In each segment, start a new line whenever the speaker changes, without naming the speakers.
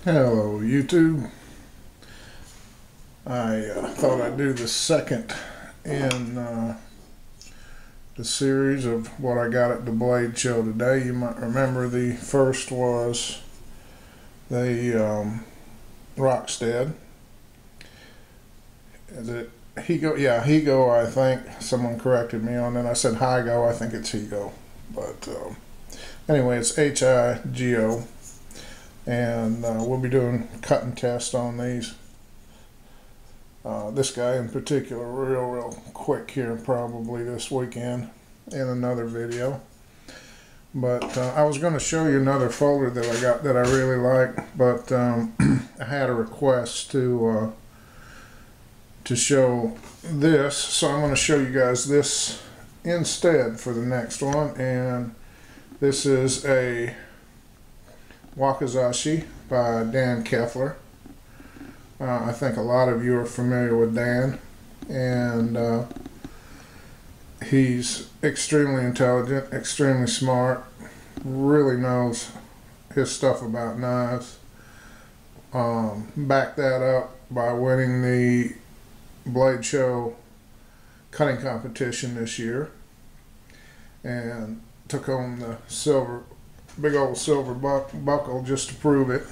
Hello YouTube. I thought I'd do the second in the series of what I got at the Blade Show today. You might remember the first was the Rockstead. Is it Higo? Yeah, Higo, I think. Someone corrected me on that. I said Higo. I think it's Higo. But anyway, it's Higo. And we'll be doing cutting tests on these. This guy in particular, real quick here, probably this weekend in another video. But I was going to show you another folder that I got that I really like, but I had a request to show this, so I'm going to show you guys this instead for the next one. And this is a Wakizashi by Dan Keffler. I think a lot of you are familiar with Dan, and he's extremely intelligent, extremely smart, really knows his stuff about knives. Backed that up by winning the Blade Show cutting competition this year, and took home the big old silver buckle just to prove it.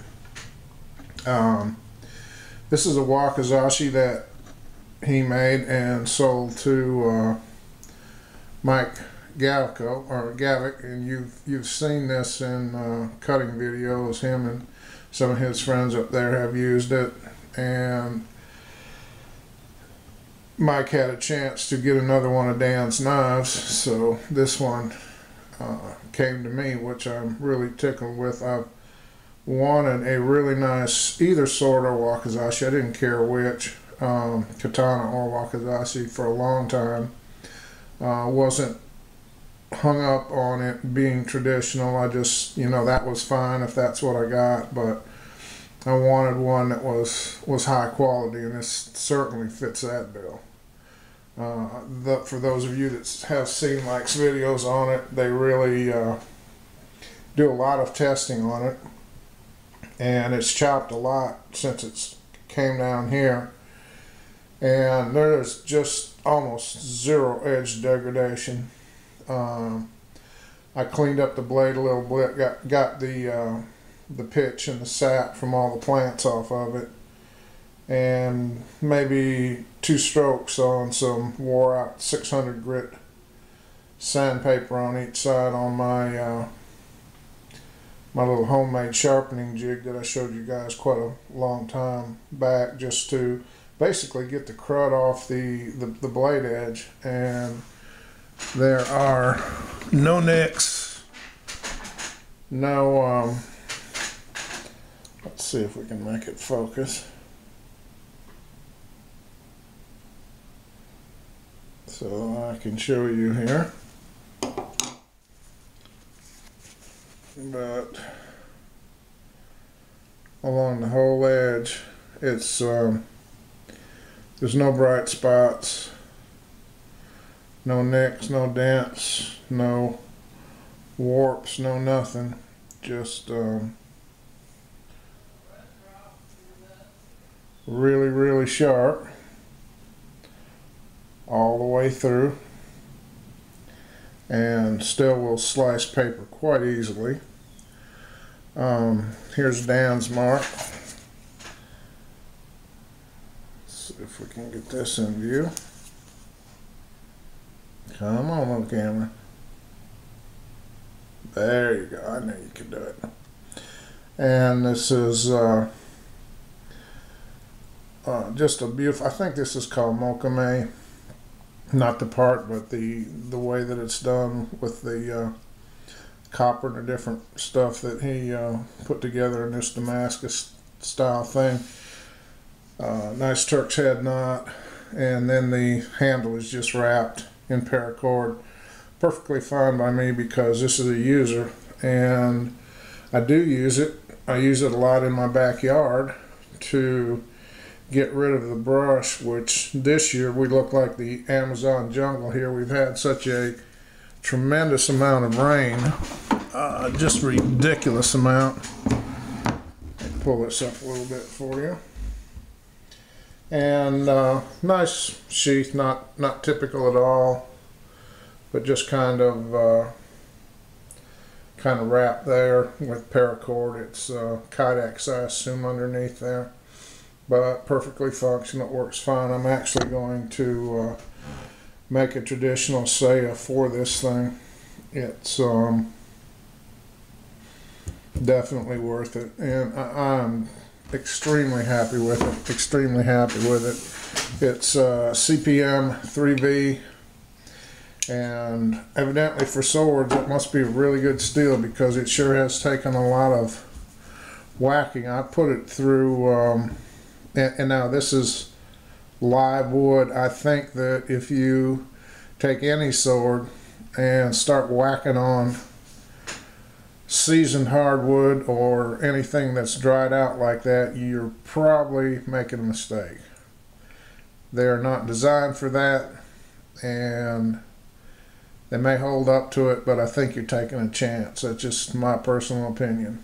This is a Wakizashi that he made and sold to Mike Gavick, and you've seen this in cutting videos. Him and some of his friends up there have used it, and Mike had a chance to get another one of Dan's knives, so this one came to me, which I'm really tickled with. I've wanted a really nice either sword or Wakizashi, I didn't care which, katana or Wakizashi, for a long time. Wasn't hung up on it being traditional. I just, that was fine if that's what I got, but I wanted one that was high quality, and this certainly fits that bill. For those of you that have seen Mike's videos on it, they really do a lot of testing on it, and it's chopped a lot since it came down here, and there's just almost zero edge degradation. I cleaned up the blade a little bit, got the pitch and the sap from all the plants off of it, and maybe 2 strokes on some wore out 600 grit sandpaper on each side on my my little homemade sharpening jig that I showed you guys quite a long time back, just to basically get the crud off the blade edge. And there are no nicks, no let's see if we can make it focus. So I can show you here, but along the whole edge, it's there's no bright spots, no nicks, no dents, no warps, no nothing. Just really sharp all the way through, and still will slice paper quite easily. Here's Dan's mark. Let's see if we can get this in view. Come on, little camera. There you go. I knew you could do it. And this is just a beautiful, I think this is called mokume. Not the part, but the way that it's done with the copper and the different stuff that he put together in this Damascus style thing. Nice Turk's head knot, and then the handle is just wrapped in paracord. Perfectly fine by me, because this is a user, and I do use it. I use it a lot in my backyard to get rid of the brush, which this year we look like the Amazon jungle here. We've had such a tremendous amount of rain, just ridiculous amount. pull this up a little bit for you. And nice sheath, not typical at all, but just kind of wrapped there with paracord. It's Kydex, I assume, underneath there, but perfectly functional. It works fine. I'm actually going to make a traditional saya for this thing. It's definitely worth it, and I'm extremely happy with it. Extremely happy with it. It's CPM 3V, and evidently for swords it must be a really good steel, because it sure has taken a lot of whacking. I put it through, and now this is live wood. I think that if you take any sword and start whacking on seasoned hardwood or anything that's dried out like that, you're probably making a mistake. They're not designed for that, and they may hold up to it, but I think you're taking a chance. That's just my personal opinion.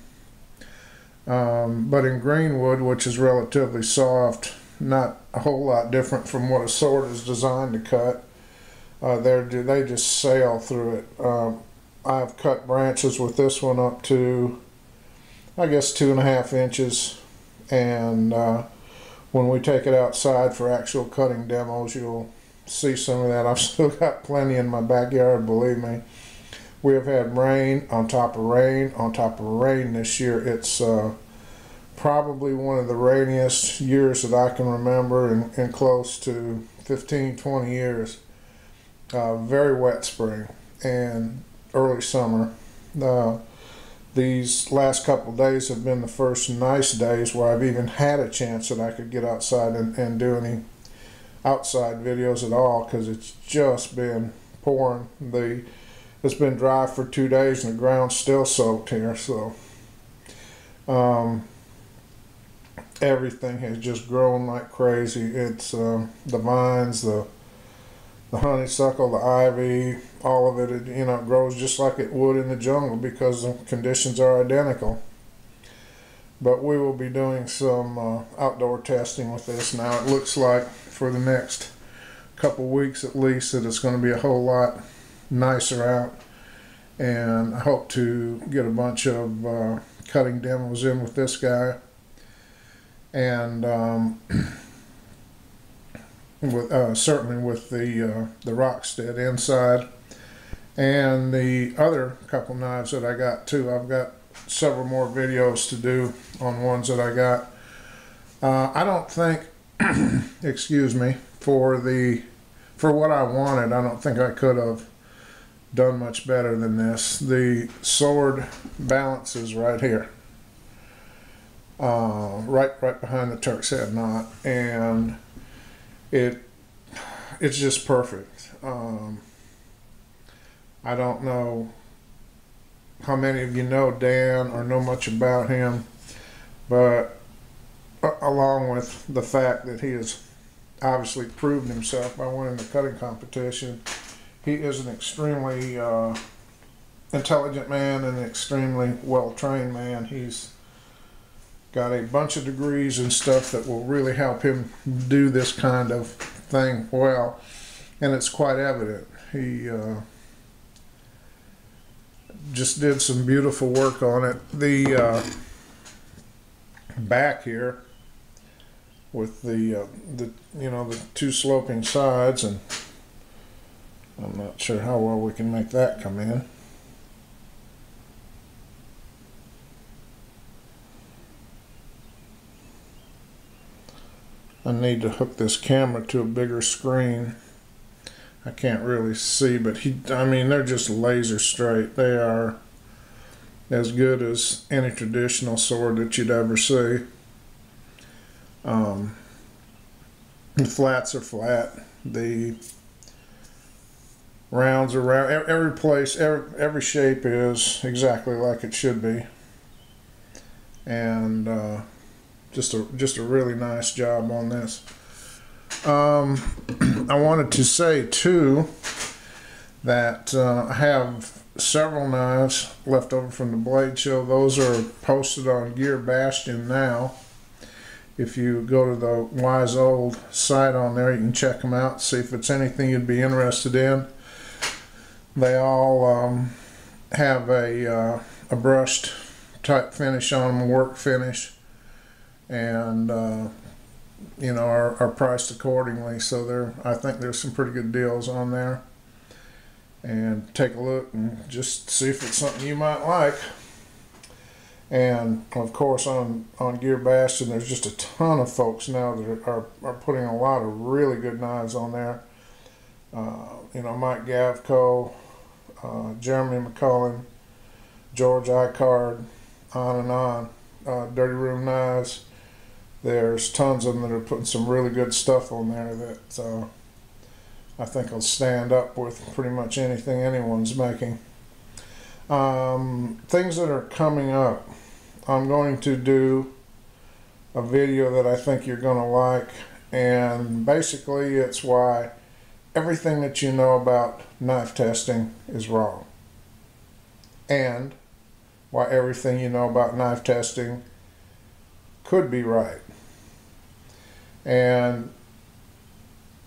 But in green wood, which is relatively soft, not a whole lot different from what a sword is designed to cut, they just sail through it. I've cut branches with this one up to, I guess, 2.5 inches, and when we take it outside for actual cutting demos, you'll see some of that. I've still got plenty in my backyard, believe me. We have had rain on top of rain on top of rain this year. It's probably one of the rainiest years that I can remember in close to 15-20 years. Very wet spring and early summer. These last couple days have been the first nice days where I've even had a chance that I could get outside and do any outside videos at all, because it's just been pouring. It's been dry for 2 days and the ground's still soaked here, so everything has just grown like crazy. It's the vines, the honeysuckle, the ivy, all of it, it grows just like it would in the jungle, because the conditions are identical. But we will be doing some outdoor testing with this. Now it looks like for the next couple weeks at least that it's going to be a whole lot nicer out, and I hope to get a bunch of cutting demos in with this guy, and certainly with the Rockstead inside, and the other couple knives that I got too. I've got several more videos to do on ones that I got. I don't think, excuse me, for what I wanted, I don't think I could have done much better than this. The sword balances right here, right behind the Turk's head knot, and it's just perfect. I don't know how many of you know Dan or know much about him, but along with the fact that he has obviously proved himself by winning the cutting competition, he is an extremely intelligent man and an extremely well-trained man. He's got a bunch of degrees and stuff that will really help him do this kind of thing well, and it's quite evident. He just did some beautiful work on it. The back here with the two sloping sides, and I'm not sure how well we can make that come in. I need to hook this camera to a bigger screen. I can't really see, but they're just laser straight. They are as good as any traditional sword that you'd ever see. The flats are flat. The rounds are round. Every place, every shape is exactly like it should be. And just a really nice job on this. I wanted to say too that I have several knives left over from the blade show. Those are posted on Gear Bastion now. If you go to the Wise Old site on there, you can check them out, see if it's anything you'd be interested in. They all have a brushed type finish on them, work finish, and you know, are priced accordingly. So I think there's some pretty good deals on there. And take a look and just see if it's something you might like. And of course on Gear Bastion, there's just a ton of folks now that are putting a lot of really good knives on there. You know, Mike Gavco, Jeremy McCullen, George Icard, on and on. Dirty Room Knives. There's tons of them that are putting some really good stuff on there that I think will stand up with pretty much anything anyone's making. Things that are coming up. I'm going to do a video that I think you're going to like, and basically it's why everything that you know about knife testing is wrong, and why everything you know about knife testing could be right. And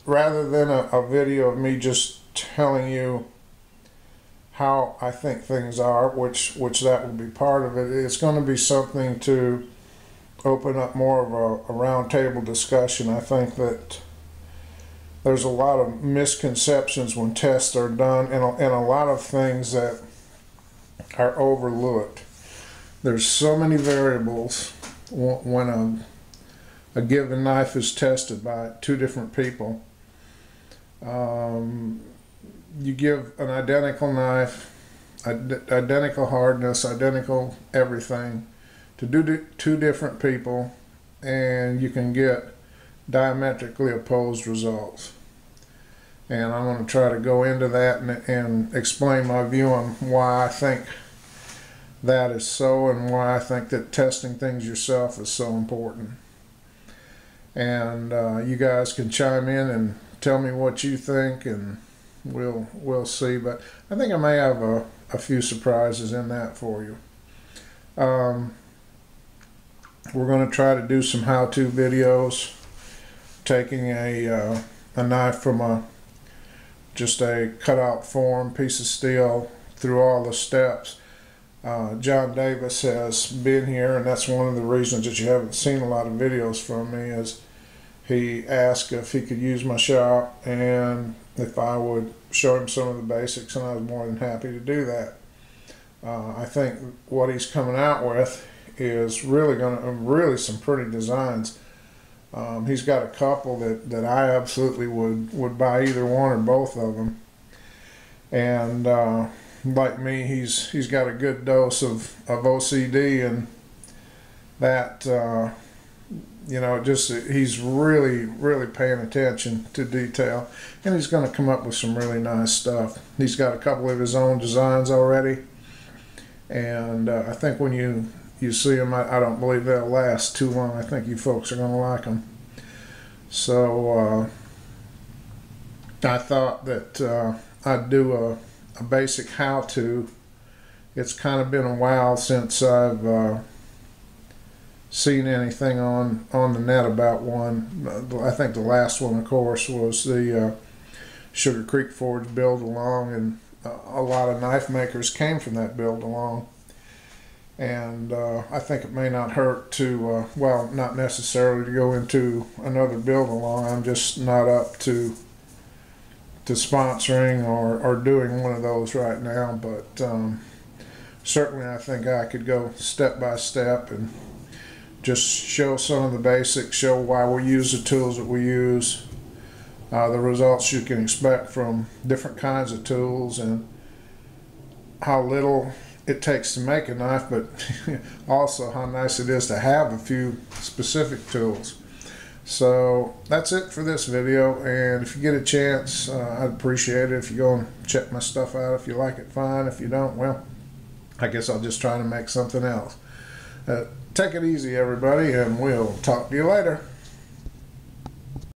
rather than a video of me just telling you how I think things are, which that will be part of it, it's going to be something to open up more of a round table discussion. I think that there's a lot of misconceptions when tests are done, and a lot of things that are overlooked. There's so many variables when a given knife is tested by two different people. You give an identical knife, identical hardness, identical everything to two different people, and you can get diametrically opposed results. And I'm going to try to go into that and explain my view on why I think that is so, and why I think that testing things yourself is so important. And you guys can chime in and tell me what you think, and we'll see. But I think I may have a few surprises in that for you. We're going to try to do some how-to videos, taking a knife from just a cut-out form piece of steel through all the steps. John Davis has been here, and that's one of the reasons that you haven't seen a lot of videos from me, is he asked if he could use my shop and if I would show him some of the basics, and I was more than happy to do that. I think what he's coming out with is really some pretty designs. He's got a couple that I absolutely would buy either one or both of them. And like me, he's got a good dose of OCD, and that you know, he's really paying attention to detail, and he's going to come up with some really nice stuff. He's got a couple of his own designs already, and I think when you see them, I don't believe they'll last too long. I think you folks are going to like them. So I thought that I'd do a basic how-to. It's kind of been a while since I've seen anything on the net about one. I think the last one, of course, was the Sugar Creek Forge build along, and a lot of knife makers came from that build along. And I think it may not hurt to, well, not necessarily to go into another build along. I'm just not up to sponsoring or doing one of those right now, but certainly I think I could go step by step and just show some of the basics, show why we use the tools that we use, the results you can expect from different kinds of tools, and how little it takes to make a knife, but also how nice it is to have a few specific tools. So that's it for this video, and if you get a chance, I'd appreciate it if you go and check my stuff out. If you like it, fine. If you don't, well, I guess I'll just try to make something else. Take it easy, everybody, and we'll talk to you later.